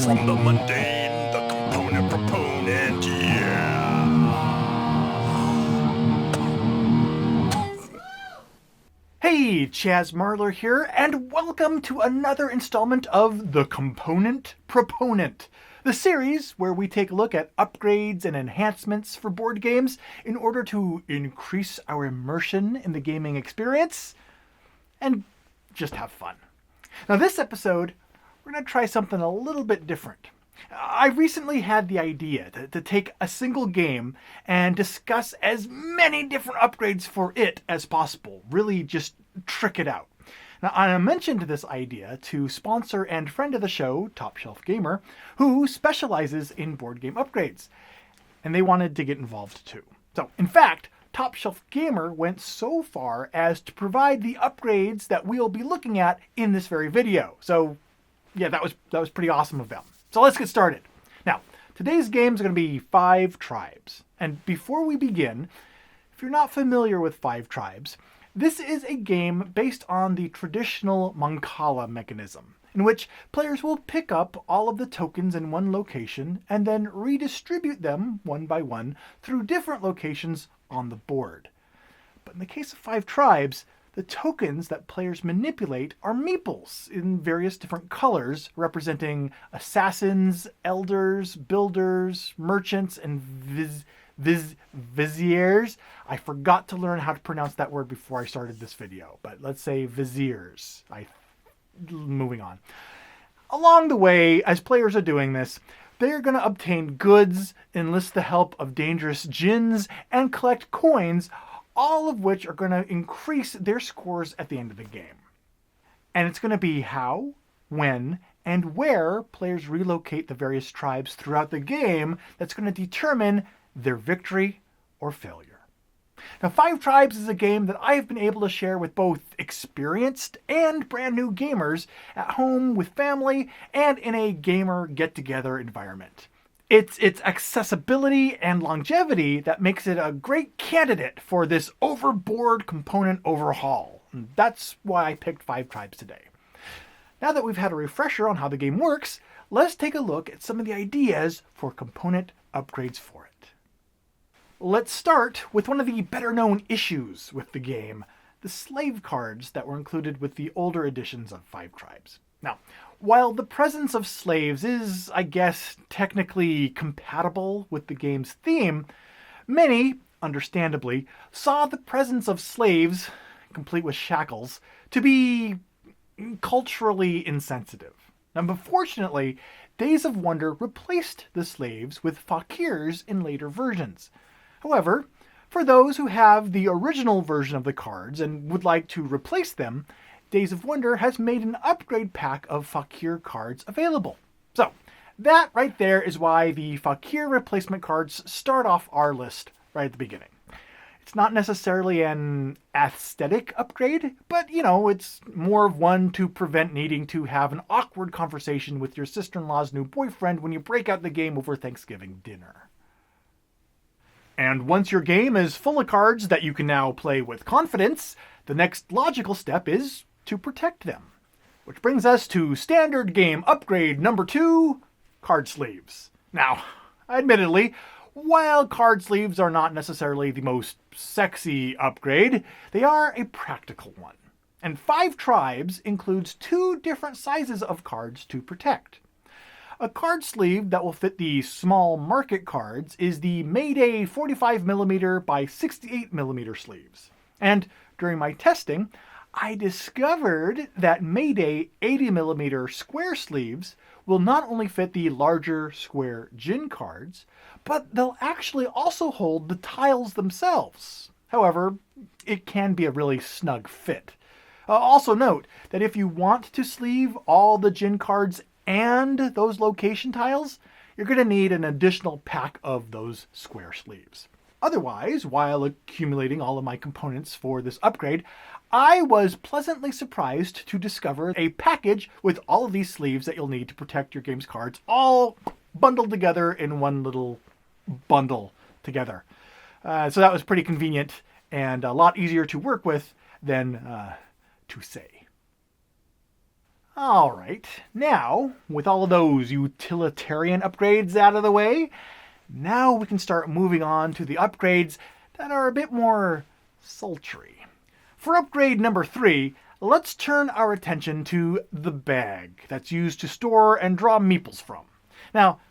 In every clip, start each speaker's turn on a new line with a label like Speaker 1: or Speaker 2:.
Speaker 1: from the mundane, the component proponent, yeah.
Speaker 2: Hey, Chaz Marler here, and welcome to another installment of The Component Proponent, the series where we take a look at upgrades and enhancements for board games in order to increase our immersion in the gaming experience and just have fun. Now, this episode, we're going to try something a little bit different. I recently had the idea to take a single game and discuss as many different upgrades for it as possible. Really just trick it out. Now, I mentioned this idea to sponsor and friend of the show, Top Shelf Gamer, who specializes in board game upgrades. And they wanted to get involved too. So, in fact, Top Shelf Gamer went so far as to provide the upgrades that we'll be looking at in this very video. So, yeah, that was pretty awesome of them. So let's get started. Now, today's game is going to be Five Tribes. And before we begin, if you're not familiar with Five Tribes, this is a game based on the traditional Mancala mechanism, in which players will pick up all of the tokens in one location and then redistribute them one by one through different locations on the board. But in the case of Five Tribes, the tokens that players manipulate are meeples in various different colors, representing assassins, elders, builders, merchants, and viziers. I forgot to learn how to pronounce that word before I started this video, but let's say viziers. Moving on. Along the way, as players are doing this, they're going to obtain goods, enlist the help of dangerous djinns, and collect coins, all of which are going to increase their scores at the end of the game. And it's going to be how, when, and where players relocate the various tribes throughout the game that's going to determine their victory or failure. Now, Five Tribes is a game that I've been able to share with both experienced and brand new gamers at home with family and in a gamer get-together environment. It's its accessibility and longevity that makes it a great candidate for this overboard component overhaul. And that's why I picked Five Tribes today. Now that we've had a refresher on how the game works, let's take a look at some of the ideas for component upgrades for it. Let's start with one of the better known issues with the game, the slave cards that were included with the older editions of Five Tribes. Now, while the presence of slaves is, I guess, technically compatible with the game's theme, many, understandably, saw the presence of slaves, complete with shackles, to be culturally insensitive. Now, unfortunately, Days of Wonder replaced the slaves with fakirs in later versions. However, for those who have the original version of the cards and would like to replace them, Days of Wonder has made an upgrade pack of Fakir cards available. So, that right there is why the Fakir replacement cards start off our list right at the beginning. It's not necessarily an aesthetic upgrade, but, it's more of one to prevent needing to have an awkward conversation with your sister-in-law's new boyfriend when you break out the game over Thanksgiving dinner. And once your game is full of cards that you can now play with confidence, the next logical step is to protect them. Which brings us to standard game upgrade number 2, card sleeves. Now, admittedly, while card sleeves are not necessarily the most sexy upgrade, they are a practical one. And Five Tribes includes 2 different sizes of cards to protect. A card sleeve that will fit the small market cards is the Mayday 45mm by 68mm sleeves. And during my testing, I discovered that Mayday 80mm square sleeves will not only fit the larger square djinn cards, but they'll actually also hold the tiles themselves. However, it can be a really snug fit. Also note that if you want to sleeve all the djinn cards and those location tiles, you're going to need an additional pack of those square sleeves. Otherwise, while accumulating all of my components for this upgrade, I was pleasantly surprised to discover a package with all of these sleeves that you'll need to protect your game's cards, all bundled together in one little bundle together. So that was pretty convenient and a lot easier to work with than to say. Alright, now, with all of those utilitarian upgrades out of the way, now we can start moving on to the upgrades that are a bit more sultry. For upgrade number 3, let's turn our attention to the bag that's used to store and draw meeples from. Now,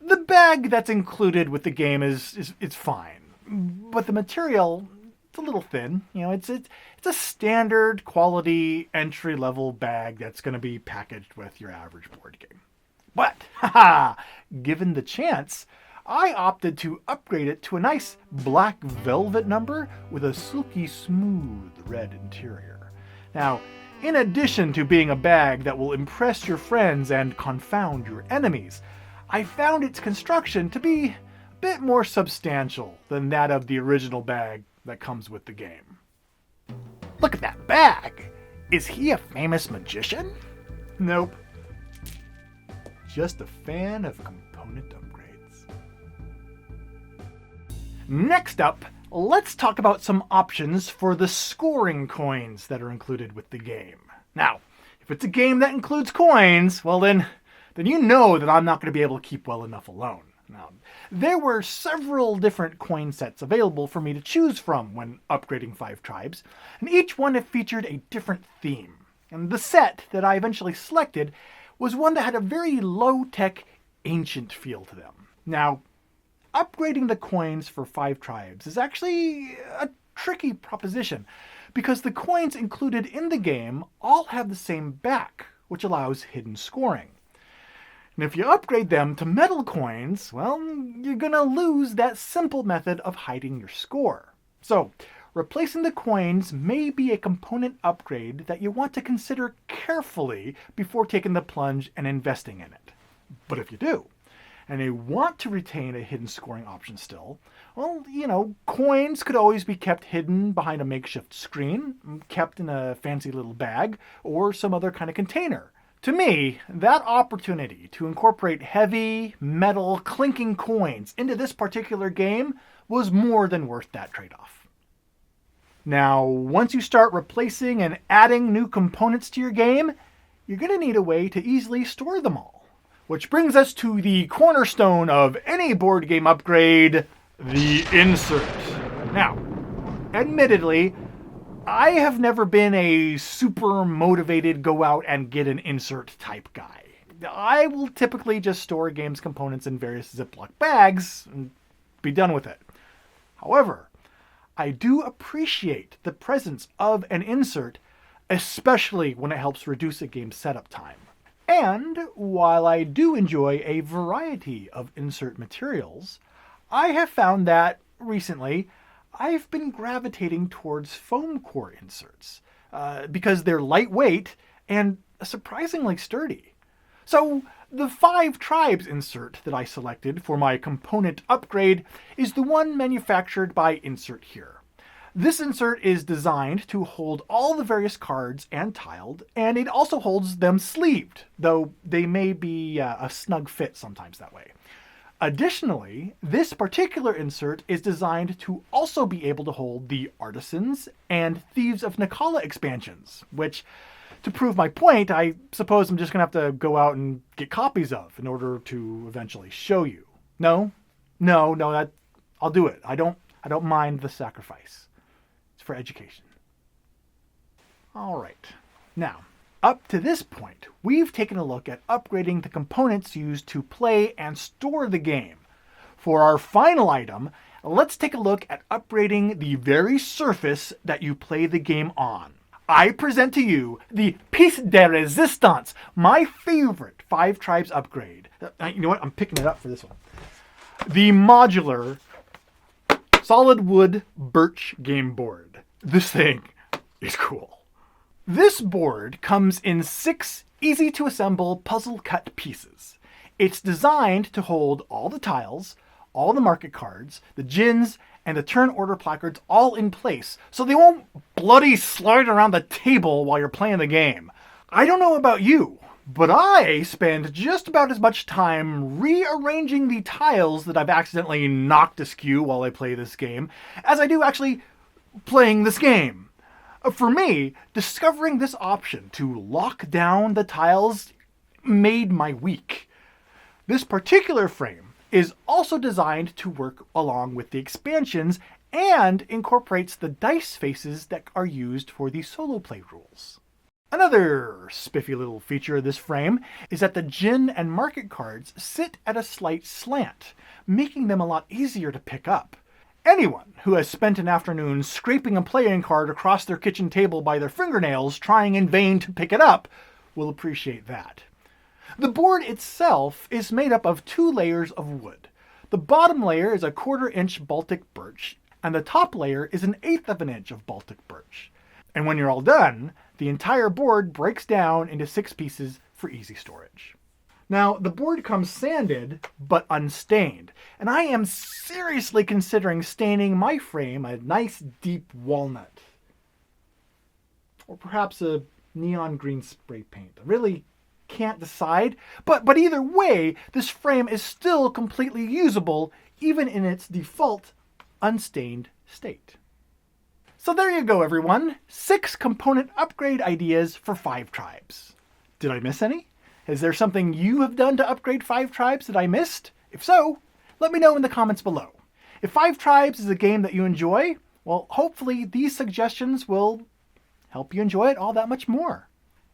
Speaker 2: the bag that's included with the game is fine, but the material, it's a little thin. You know, it's a standard quality entry-level bag that's going to be packaged with your average board game. But, given the chance, I opted to upgrade it to a nice black velvet number with a silky smooth red interior. Now, in addition to being a bag that will impress your friends and confound your enemies, I found its construction to be a bit more substantial than that of the original bag that comes with the game. Look at that bag! Is he a famous magician? Nope. Just a fan of component upgrades. Next up, let's talk about some options for the scoring coins that are included with the game. Now, if it's a game that includes coins, well then you know that I'm not going to be able to keep well enough alone. Now, there were several different coin sets available for me to choose from when upgrading 5 tribes, and each one featured a different theme. And the set that I eventually selected was one that had a very low-tech, ancient feel to them. Now, upgrading the coins for 5 tribes is actually a tricky proposition, because the coins included in the game all have the same back, which allows hidden scoring. And if you upgrade them to metal coins, well, you're gonna lose that simple method of hiding your score. So, replacing the coins may be a component upgrade that you want to consider carefully before taking the plunge and investing in it. But if you do, and you want to retain a hidden scoring option still, well, you know, coins could always be kept hidden behind a makeshift screen, kept in a fancy little bag, or some other kind of container. To me, that opportunity to incorporate heavy, metal, clinking coins into this particular game was more than worth that trade-off. Now, once you start replacing and adding new components to your game, you're going to need a way to easily store them all. Which brings us to the cornerstone of any board game upgrade, the insert. Now, admittedly, I have never been a super motivated go out and get an insert type guy. I will typically just store a game's components in various Ziploc bags and be done with it. However, I do appreciate the presence of an insert, especially when it helps reduce a game's setup time. And while I do enjoy a variety of insert materials, I have found that recently I've been gravitating towards foam core inserts because they're lightweight and surprisingly sturdy. So the 5 tribes insert that I selected for my component upgrade is the one manufactured by Insert Here. This insert is designed to hold all the various cards and tiled, and it also holds them sleeved, though they may be a snug fit sometimes that way. Additionally, this particular insert is designed to also be able to hold the Artisans and Thieves of Nakala expansions, which, to prove my point, I suppose I'm just going to have to go out and get copies of in order to eventually show you. No, I'll do it. I don't mind the sacrifice. It's for education. All right. Now, up to this point, we've taken a look at upgrading the components used to play and store the game. For our final item, let's take a look at upgrading the very surface that you play the game on. I present to you the piece de resistance, my favorite 5 tribes upgrade. You know what? I'm picking it up for this one. The modular solid wood birch game board. This thing is cool. This board comes in 6 easy-to-assemble puzzle-cut pieces. It's designed to hold all the tiles, all the market cards, the gins, and the turn order placards all in place, so they won't bloody slide around the table while you're playing the game. I don't know about you, but I spend just about as much time rearranging the tiles that I've accidentally knocked askew while I play this game as I do actually playing this game. For me, discovering this option to lock down the tiles made my week. This particular frame is also designed to work along with the expansions and incorporates the dice faces that are used for the solo play rules. Another spiffy little feature of this frame is that the gin and market cards sit at a slight slant, making them a lot easier to pick up. Anyone who has spent an afternoon scraping a playing card across their kitchen table by their fingernails trying in vain to pick it up will appreciate that. The board itself is made up of 2 layers of wood. The bottom layer is a 1/4 inch Baltic birch, and the top layer is an 1/8 of an inch of Baltic birch. And when you're all done, the entire board breaks down into 6 pieces for easy storage. Now, the board comes sanded, but unstained, and I am seriously considering staining my frame a nice deep walnut. Or perhaps a neon green spray paint. I really can't decide, but either way, this frame is still completely usable, even in its default unstained state. So there you go, everyone. 6 component upgrade ideas for 5 tribes. Did I miss any? Is there something you have done to upgrade 5 tribes that I missed? If so, let me know in the comments below. If 5 tribes is a game that you enjoy, well, hopefully these suggestions will help you enjoy it all that much more.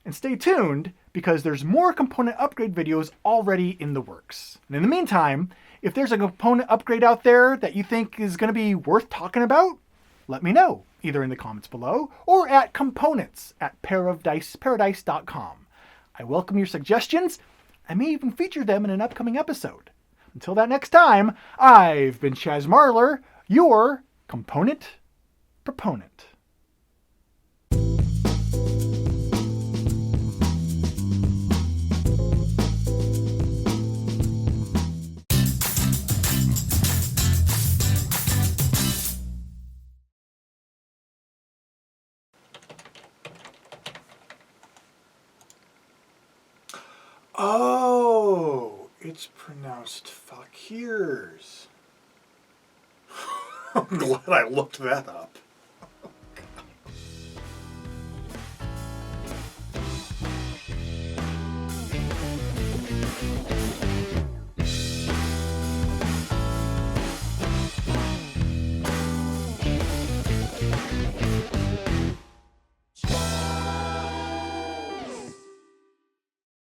Speaker 2: And stay tuned, because there's more component upgrade videos already in the works. And in the meantime, if there's a component upgrade out there that you think is going to be worth talking about, let me know, either in the comments below or at components@paradise.com. I welcome your suggestions. I may even feature them in an upcoming episode. Until that next time, I've been Chaz Marler, your component proponent. Oh, it's pronounced Fakirs. I'm glad I looked that up.